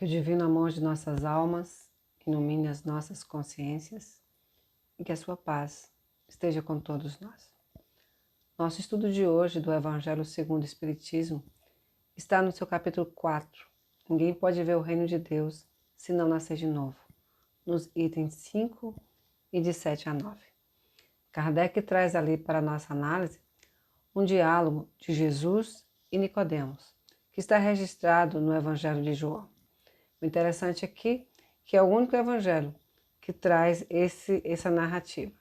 Que o divino amor de nossas almas ilumine as nossas consciências e que a sua paz esteja com todos nós. Nosso estudo de hoje do Evangelho segundo o Espiritismo está no seu capítulo 4. Ninguém pode ver o reino de Deus se não nascer de novo, nos itens 5 e de 7 a 9. Kardec traz ali para nossa análise um diálogo de Jesus e Nicodemos, que está registrado no Evangelho de João. O interessante aqui é que é o único evangelho que traz essa narrativa.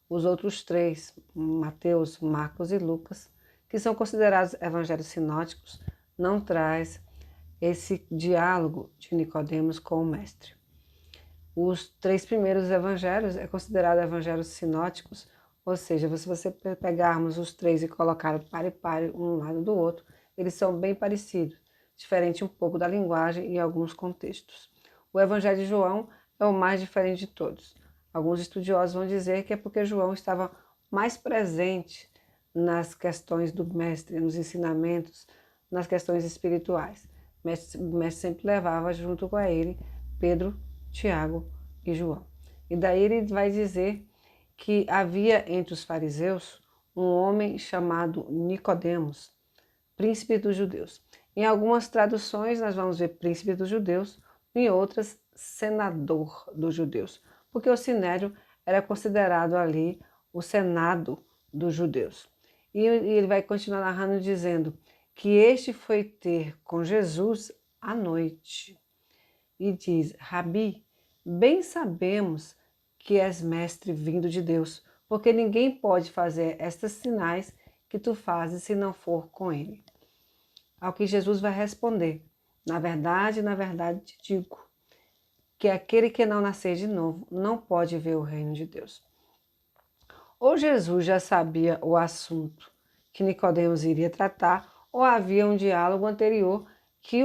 Os outros três, Mateus, Marcos e Lucas, que são considerados evangelhos sinóticos, não traz esse diálogo de Nicodemos com o mestre. Os três primeiros evangelhos é considerado evangelhos sinóticos, ou seja, se você pegarmos os três e colocar para e para um lado do outro, eles são bem parecidos, diferente um pouco da linguagem e alguns contextos. O Evangelho de João é o mais diferente de todos. Alguns estudiosos vão dizer que é porque João estava mais presente nas questões do mestre, nos ensinamentos, nas questões espirituais. O mestre sempre levava junto com ele Pedro, Tiago e João. E daí ele vai dizer que havia entre os fariseus um homem chamado Nicodemos, príncipe dos judeus. Em algumas traduções nós vamos ver príncipe dos judeus, em outras senador dos judeus, porque o sinédrio era considerado ali o senado dos judeus. E ele vai continuar narrando dizendo que este foi ter com Jesus à noite. E diz: Rabi, bem sabemos que és mestre vindo de Deus, porque ninguém pode fazer estes sinais que tu fazes se não for com ele. Ao que Jesus vai responder: na verdade, te digo, que aquele que não nascer de novo não pode ver o reino de Deus. Ou Jesus já sabia o assunto que Nicodemos iria tratar, ou havia um diálogo anterior que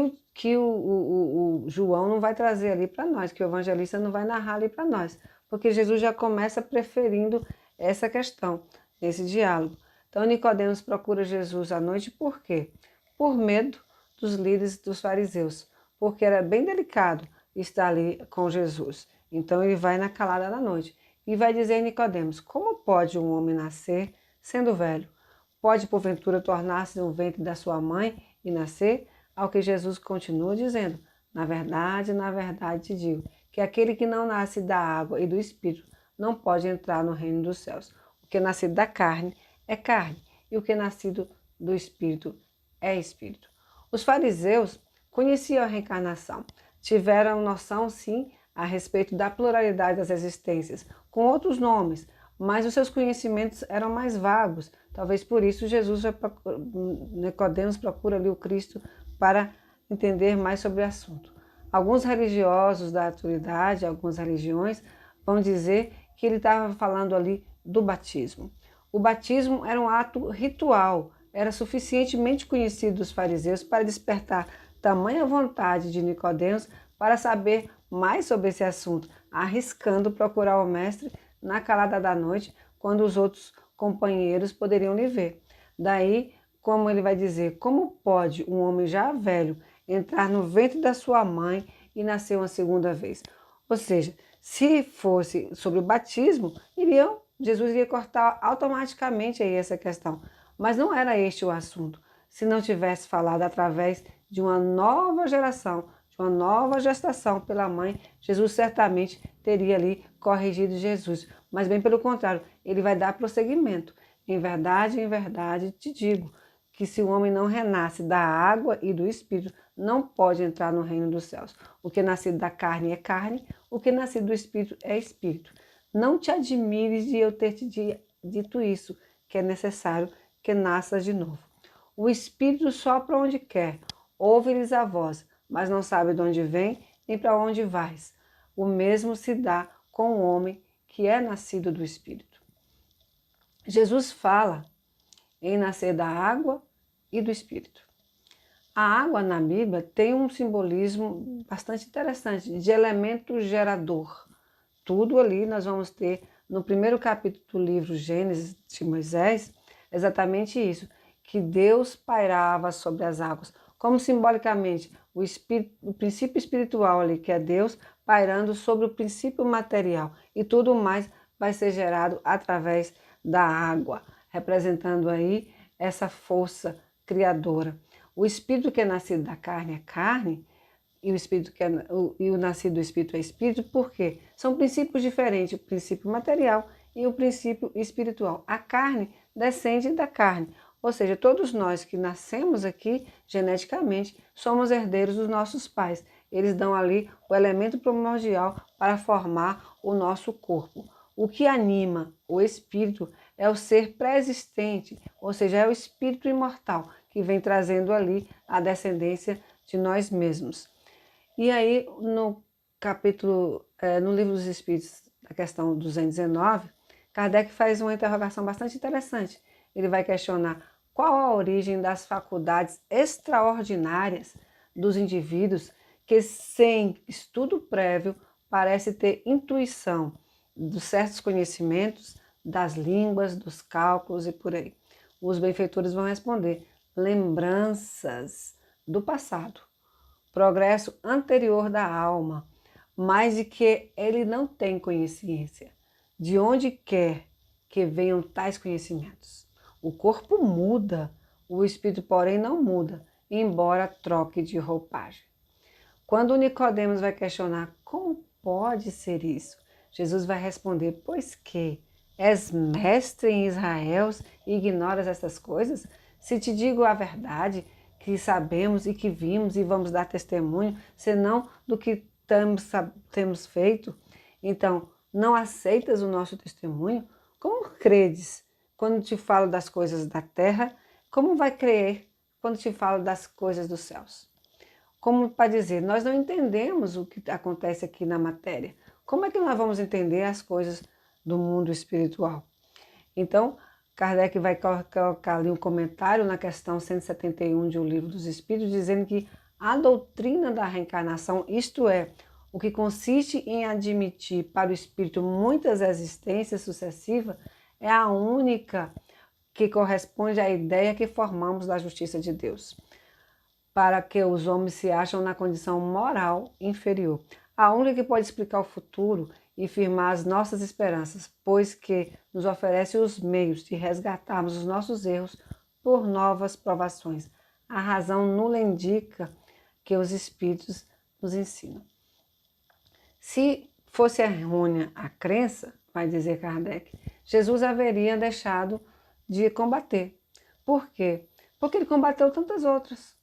o João não vai trazer ali para nós, que o evangelista não vai narrar ali para nós, porque Jesus já começa preferindo essa questão, esse diálogo. Então Nicodemos procura Jesus à noite por quê? Por medo dos líderes dos fariseus, porque era bem delicado estar ali com Jesus. Então ele vai na calada da noite e vai dizer a Nicodemos: como pode um homem nascer sendo velho? Pode porventura tornar-se no ventre da sua mãe e nascer? Ao que Jesus continua dizendo: na verdade te digo, que aquele que não nasce da água e do Espírito não pode entrar no reino dos céus. O que é nascido da carne é carne, e o que é nascido do Espírito é Espírito. Os fariseus conheciam a reencarnação, tiveram noção, sim, a respeito da pluralidade das existências, com outros nomes, mas os seus conhecimentos eram mais vagos. Talvez por isso Nicodemos procura ali o Cristo para entender mais sobre o assunto. Alguns religiosos da atualidade, algumas religiões, vão dizer que ele estava falando ali do batismo. O batismo era um ato ritual, era suficientemente conhecido dos fariseus para despertar tamanha vontade de Nicodemos para saber mais sobre esse assunto, arriscando procurar o mestre na calada da noite, quando os outros companheiros poderiam lhe ver. Daí, como ele vai dizer, como pode um homem já velho entrar no ventre da sua mãe e nascer uma segunda vez? Ou seja, se fosse sobre o batismo, Jesus iria cortar automaticamente aí essa questão. Mas não era este o assunto. Se não tivesse falado através de uma nova geração, de uma nova gestação pela mãe, Jesus certamente teria ali corrigido Jesus. Mas bem pelo contrário, ele vai dar prosseguimento. Em verdade te digo, que se o homem não renasce da água e do Espírito, não pode entrar no reino dos céus. O que é nascido da carne é carne, o que é nascido do Espírito é Espírito. Não te admires de eu ter te dito isso, que é necessário que nasças de novo. O Espírito sopra onde quer, ouve-lhes a voz, mas não sabe de onde vem nem para onde vais. O mesmo se dá com o homem que é nascido do Espírito. Jesus fala em nascer da água e do Espírito. A água na Bíblia tem um simbolismo bastante interessante, de elemento gerador. Tudo ali nós vamos ter no primeiro capítulo do livro Gênesis de Moisés, exatamente isso, que Deus pairava sobre as águas, como simbolicamente o princípio espiritual ali, que é Deus, pairando sobre o princípio material. E tudo mais vai ser gerado através da água, representando aí essa força criadora. O espírito que é nascido da carne é carne, e o espírito e o nascido do espírito é espírito, por quê? São princípios diferentes, o princípio material e o princípio espiritual. A carne descende da carne, ou seja, todos nós que nascemos aqui geneticamente somos herdeiros dos nossos pais. Eles dão ali o elemento primordial para formar o nosso corpo. O que anima o espírito é o ser pré-existente, ou seja, é o espírito imortal que vem trazendo ali a descendência de nós mesmos. E aí, no capítulo, no Livro dos Espíritos, na questão 219, Kardec faz uma interrogação bastante interessante. Ele vai questionar qual a origem das faculdades extraordinárias dos indivíduos que, sem estudo prévio, parece ter intuição dos certos conhecimentos, das línguas, dos cálculos e por aí. Os benfeitores vão responder: lembranças do passado, progresso anterior da alma, mas de que ele não tem consciência, de onde quer que venham tais conhecimentos. O corpo muda, o espírito, porém, não muda, embora troque de roupagem. Quando Nicodemos vai questionar como pode ser isso, Jesus vai responder: pois que és mestre em Israel e ignoras essas coisas? Se te digo a verdade, que sabemos e que vimos e vamos dar testemunho, senão do que temos feito, então não aceitas o nosso testemunho? Como credes quando te falo das coisas da terra? Como vai crer quando te falo das coisas dos céus? Como para dizer, nós não entendemos o que acontece aqui na matéria. Como é que nós vamos entender as coisas do mundo espiritual? Então, Kardec vai colocar ali um comentário na questão 171 de O Livro dos Espíritos, dizendo que a doutrina da reencarnação, isto é, o que consiste em admitir para o espírito muitas existências sucessivas, é a única que corresponde à ideia que formamos da justiça de Deus, para que os homens se acham na condição moral inferior. A única que pode explicar o futuro e firmar as nossas esperanças, pois que nos oferece os meios de resgatarmos os nossos erros por novas provações. A razão nula indica que os espíritos nos ensinam. Se fosse errônea a crença, vai dizer Kardec, Jesus haveria deixado de combater. Por quê? Porque ele combateu tantas outras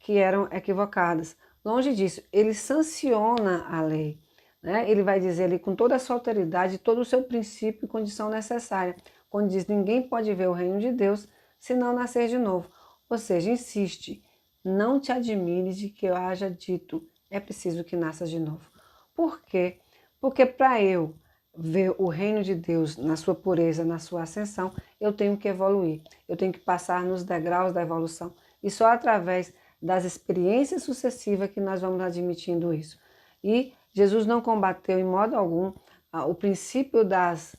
que eram equivocadas. Longe disso, ele sanciona a lei. Ele vai dizer ali com toda a sua autoridade, todo o seu princípio e condição necessária, quando diz: ninguém pode ver o reino de Deus se não nascer de novo. Ou seja, insiste: não te admires de que eu haja dito, é preciso que nasças de novo. Por quê? Porque para eu ver o reino de Deus na sua pureza, na sua ascensão, eu tenho que evoluir, eu tenho que passar nos degraus da evolução. E só através das experiências sucessivas que nós vamos admitindo isso. E Jesus não combateu em modo algum o princípio das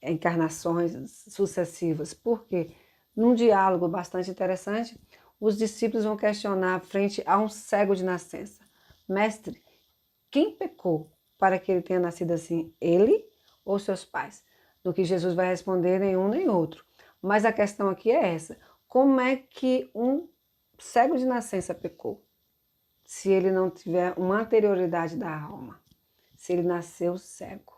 encarnações sucessivas, porque num diálogo bastante interessante, os discípulos vão questionar frente a um cego de nascença: mestre, quem pecou para que ele tenha nascido assim, ele ou seus pais? Do que Jesus vai responder: nenhum nem outro. Mas a questão aqui é essa: como é que um cego de nascença pecou? Se ele não tiver uma anterioridade da alma, se ele nasceu cego.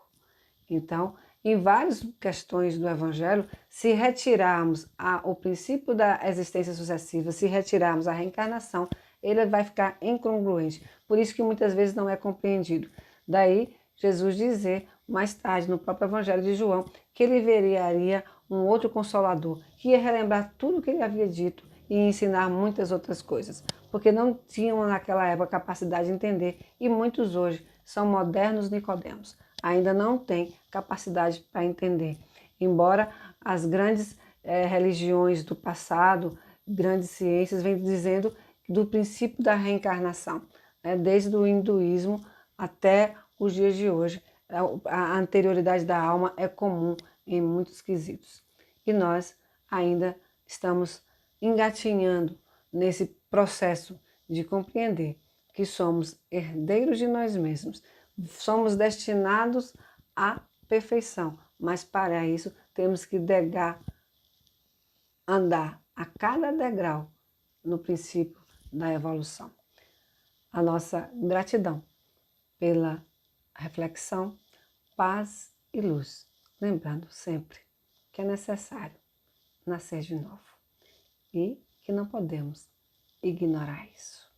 Então, em várias questões do Evangelho, se retirarmos o princípio da existência sucessiva, se retirarmos a reencarnação, ele vai ficar incongruente. Por isso que muitas vezes não é compreendido. Daí, Jesus dizer, mais tarde, no próprio Evangelho de João, que ele enviaria um outro Consolador, que ia relembrar tudo o que ele havia dito e ensinar muitas outras coisas, porque não tinham naquela época capacidade de entender, e muitos hoje são modernos Nicodemos, ainda não têm capacidade para entender. Embora as grandes religiões do passado, grandes ciências, venham dizendo do princípio da reencarnação, desde o hinduísmo até os dias de hoje, a anterioridade da alma é comum em muitos quesitos. E nós ainda estamos engatinhando nesse processo de compreender que somos herdeiros de nós mesmos. Somos destinados à perfeição, mas para isso temos que andar a cada degrau no princípio da evolução. A nossa gratidão pela reflexão, paz e luz, lembrando sempre que é necessário nascer de novo e que não podemos ignorar isso.